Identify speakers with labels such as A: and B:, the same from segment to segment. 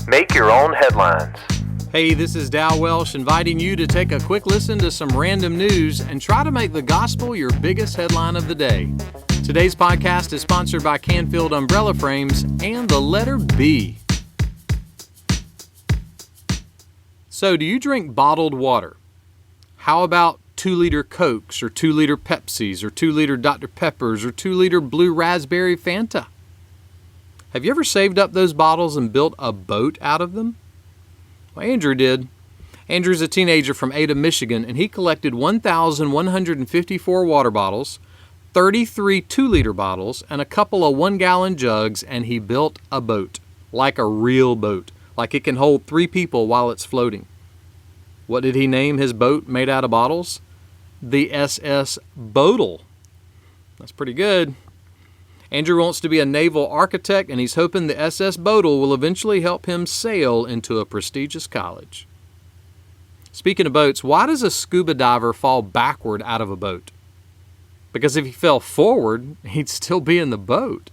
A: Make your own headlines.
B: Hey, this is Dow Welsh inviting you to take a quick listen to some random news and try to make the gospel your biggest headline of the day. Today's podcast is sponsored by Canfield Umbrella Frames and the letter B. So, do you drink bottled water? How about 2-liter Cokes or 2-liter Pepsis or 2-liter Dr. Peppers or 2-liter Blue Raspberry Fanta? Have you ever saved up those bottles and built a boat out of them? Well, Andrew did. Andrew's a teenager from Ada, Michigan, and he collected 1,154 water bottles, 33 2-liter bottles, and a couple of 1-gallon jugs, and he built a boat, like a real boat, like it can hold 3 people while it's floating. What did he name his boat made out of bottles? The SS Boatle. That's pretty good. Andrew wants to be a naval architect, and he's hoping the SS Boatle will eventually help him sail into a prestigious college. Speaking of boats, why does a scuba diver fall backward out of a boat? Because if he fell forward, he'd still be in the boat.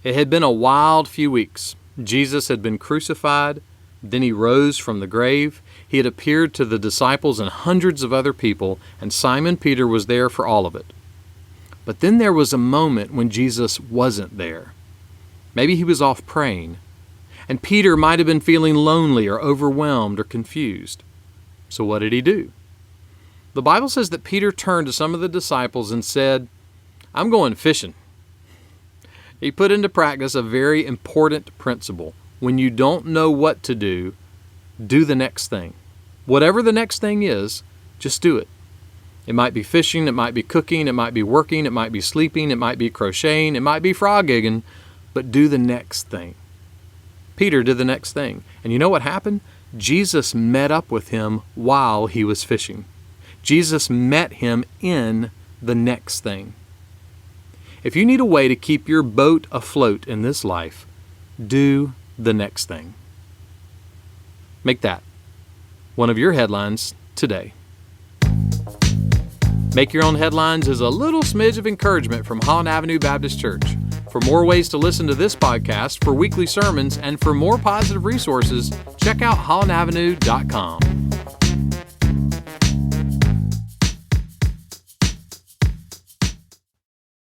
B: It had been a wild few weeks. Jesus had been crucified, then he rose from the grave. He had appeared to the disciples and hundreds of other people, and Simon Peter was there for all of it. But then there was a moment when Jesus wasn't there. Maybe he was off praying, and Peter might have been feeling lonely or overwhelmed or confused. So what did he do? The Bible says that Peter turned to some of the disciples and said, "I'm going fishing." He put into practice a very important principle. When you don't know what to do the next thing. Whatever the next thing is, just do it. It might be fishing, it might be cooking, it might be working, it might be sleeping, it might be crocheting, it might be frog gigging, but do the next thing. Peter did the next thing. And you know what happened? Jesus met up with him while he was fishing. Jesus met him in the next thing. If you need a way to keep your boat afloat in this life, do the next thing. Make that one of your headlines today. Make Your Own Headlines is a little smidge of encouragement from Holland Avenue Baptist Church. For more ways to listen to this podcast, for weekly sermons, and for more positive resources, check out hollandavenue.com.